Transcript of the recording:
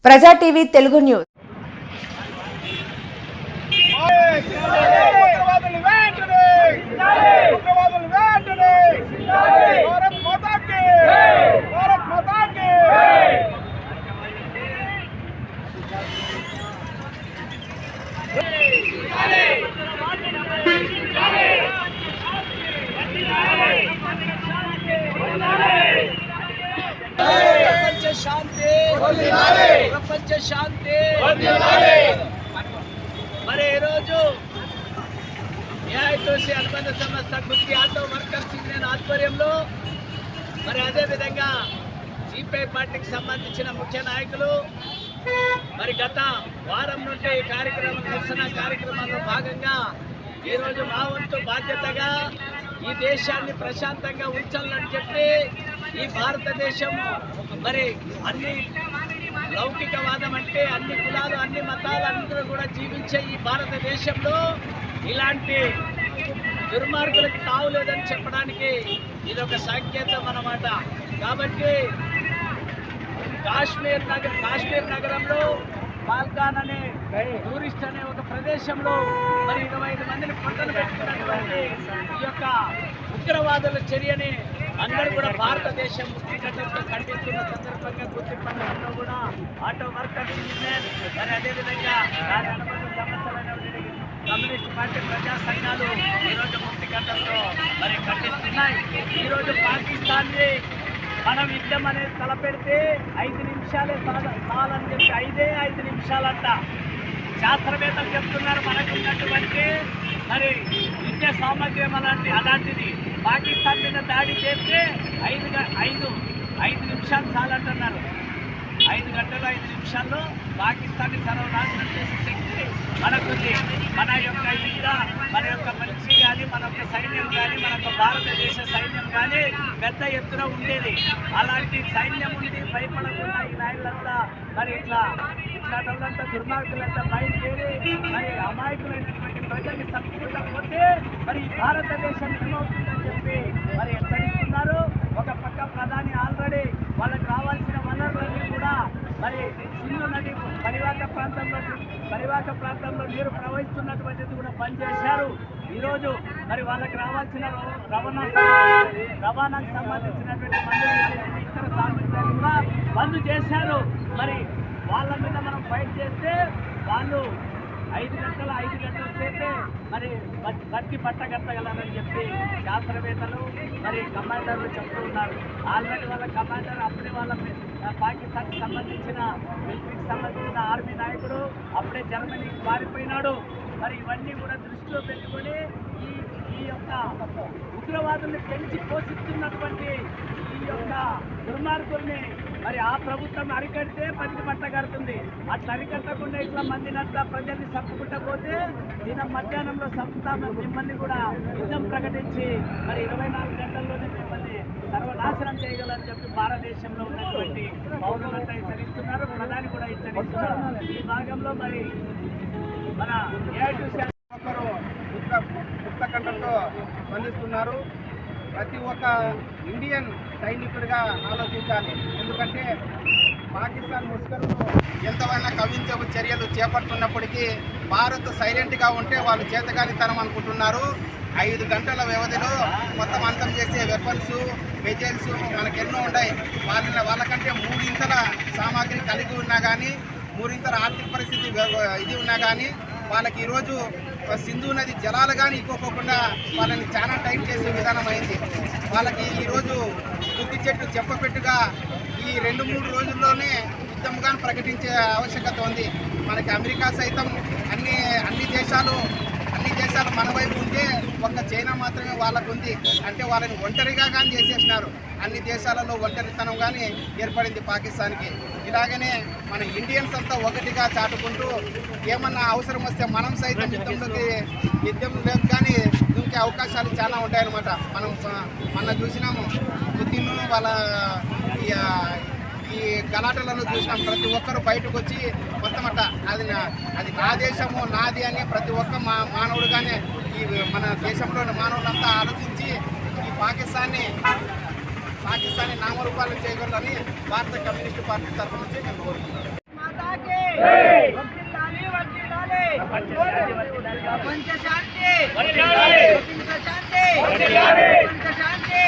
ప్రజా TV Telugu news. ప్రపంచ శాంతి మరి ఈరోజు ఏఐటీసీ అనుబంధ సంస్థ గుత్తి ఆటో వర్కర్స్ యూనియన్ ఆధ్వర్యంలో మరి అదేవిధంగా సిపిఐ పార్టీకి సంబంధించిన ముఖ్య నాయకులు మరి గత వారం నుండి ఈ కార్యక్రమం నిరసన కార్యక్రమంలో భాగంగా ఈరోజు మా వంతు బాధ్యతగా ఈ దేశాన్ని ప్రశాంతంగా ఉంచాలని చెప్పి ఈ భారతదేశం మరి అన్ని లౌకికవాదం అంటే అన్ని కులాలు అన్ని మతాలు అందరూ కూడా జీవించే ఈ భారతదేశంలో ఇలాంటి దుర్మార్గులకి తావు లేదని చెప్పడానికి ఇది ఒక సంకేతం అన్నమాట. కాబట్టి కాశ్మీర్ నగరంలో పాల్గాన్ అనే టూరిస్ట్ అనే ఒక ప్రదేశంలో మరి 25 మందిని పొట్టలు పెట్టుకున్నటువంటి ఈ యొక్క ఉగ్రవాదుల చర్యని అందరూ కూడా భారతదేశం ముఖ్యంగా ఖండిస్తున్న సందర్భంగా గుర్తి పండుగలో కూడా ఆటో వర్కర్స్ యూనియన్ మరి అదేవిధంగా దాని అనుబంధ సంస్థలైన కమ్యూనిస్ట్ పార్టీ ప్రజా సంఘాలు ఈరోజు ముక్తిగడ్డంతో మరి ఖండిస్తున్నాయి. ఈరోజు పాకిస్తాన్ని మనం యుద్ధం అనేది తలపెడితే 5 నిమిషాలే చాలని చెప్పి 5 నిమిషాలంట శాస్త్రవేత్తలు చెప్తున్నారు. మనకు ఉన్నటువంటి మరి విద్యా సామగ్ర్యం అలాంటిది పాకిస్తాన్ మీద దాడి చేస్తే 5 నిమిషాలు చాలంటున్నారు. 5 గంటలు 5 నిమిషాల్లో పాకిస్తాన్ని సర్వనాశనం చేసే శక్తి మనకుంది. మన యొక్క యుద్ధ మన యొక్క మనిషి కానీ మన యొక్క సైన్యం కానీ మన యొక్క భారతదేశ సైన్యం కానీ పెద్ద ఎత్తున ఉండేది. అలాంటి సైన్యం ఉండి భయపడకుండా ఈ నాయకులంతా మరి ఇట్లాంటి దుర్మార్గులంతా బయలుదేరి మరి అమాయకులైనటువంటి ప్రజల్ని చంపుకుంటకపోతే మరి ఈ భారతదేశం ఏమవుతుందని చెప్పి మరి హెచ్చరిస్తున్నారు. ఒక పక్క ప్రధాని ఆల్రెడీ వాళ్ళకి రావాల్సిన వనరులన్నీ కూడా మరి సింధు నది పరివాహక ప్రాంతంలో నీరు ప్రవహిస్తున్నటువంటిది కూడా బంద్ చేశారు. ఈరోజు మరి వాళ్ళకి రావాల్సిన రవాణాకు సంబంధించినటువంటి మందులు ఇతర సామగ్రిలు కూడా బంద్ చేశారు. మరి వాళ్ళ మీద మనం ఫైట్ చేస్తే వాళ్ళు 5 గంటల సేపే మరి బట్టి పట్టగట్టగలరని చెప్పి శాస్త్రవేత్తలు మరి కమాండర్లు చెప్తూ ఉన్నారు. ఆల్రెడీ వాళ్ళ కమాండర్ అప్పుడే వాళ్ళ పాకిస్తాన్కి సంబంధించిన మిలిటరీకి సంబంధించిన ఆర్మీ నాయకుడు అప్పుడే జర్మనీకి పారిపోయినాడు. మరి ఇవన్నీ కూడా దృష్టిలో పెట్టుకొని ఈ యొక్క ఉగ్రవాదుల్ని పెంచి పోషిస్తున్నటువంటి ఈ యొక్క దుర్మార్గుల్ని మరి ఆ ప్రభుత్వం అరికడితే పనికి పట్టగడుతుంది. అట్లా అరికట్టకుండా ఇట్లా మందినంతా ప్రజల్ని చంపుకుంటా పోతే దినం మధ్యాహ్నంలో సంస్థానం మిమ్మల్ని కూడా యుద్ధం ప్రకటించి మరి 24 గంటల్లోనే మిమ్మల్ని సర్వనాశనం చేయగలని చెప్పి భారతదేశంలో ఉన్నటువంటి పౌరులంతా హెచ్చరిస్తున్నారు. ప్రధాని కూడా హెచ్చరిస్తున్నారు. ఈ భాగంలో మరి మన ఏఐటీసీ ముక్తకంఠంతో స్పందిస్తున్నారు. ప్రతి ఒక్క ఇండియన్ సైనికుడిగా ఆలోచించాలి. ఎందుకంటే పాకిస్తాన్ ముస్కరులు ఎంతవైనా కవించే చర్యలు చేపడుతున్నప్పటికీ భారత్ సైలెంట్గా ఉంటే వాళ్ళు చేతగానితనం అనుకుంటున్నారు. 5 గంటల వ్యవధిలో మొత్తం అంతం చేసే వెపన్స్ వెజల్స్ మనకెన్నో ఉన్నాయి. వాళ్ళకంటే 3 సామాగ్రి కలిగి ఉన్నా కానీ 3 ఆర్థిక పరిస్థితి ఇది ఉన్నా కానీ వాళ్ళకి ఈరోజు సింధు నది జలాలు కానీ ఇవ్వకోకుండా వాళ్ళని చాలా టైం చేసే విధానం అయింది. వాళ్ళకి ఈరోజు బుద్ధి చెట్టు చెప్పపెట్టుగా ఈ 2-3 రోజుల్లోనే యుద్ధంగా ప్రకటించే ఆవశ్యకత ఉంది. మనకి అమెరికా సైతం అన్ని దేశాలు మన వైపు ఉంటే ఒక్క చైనా మాత్రమే వాళ్ళకు ఉంది. అంటే వాళ్ళని ఒంటరిగా కానీ చేసేసినారు. అన్ని దేశాలలో ఒంటరితనం కానీ ఏర్పడింది పాకిస్తాన్కి. ఇలాగనే మన ఇండియన్స్ అంతా ఒకటిగా చాటుకుంటూ ఏమన్నా అవసరం వస్తే మనం సైతం యుద్ధంలోకి కానీ దుంకే అవకాశాలు చాలా ఉంటాయన్నమాట. మనం చూసినాము పుతిన్ వాళ్ళ ఈ గలాటలను చూసినాం. ప్రతి ఒక్కరు బయటకు వచ్చి మొత్తం అది నా దేశము నాది అని ప్రతి ఒక్క మానవుడుగానే ఈ మన దేశంలోని మానవులంతా ఆలోచించి ఈ పాకిస్తాన్ని నామరూపాలు చేయగలరని భారత కమ్యూనిస్టు పార్టీ తరఫు నుంచి నేను కోరుతున్నాను. వర్ధిల్లాలి, వర్ధిల్లాలి. ప్రపంచ శాంతి, ప్రపంచ శాంతి, ప్రపంచ శాంతి.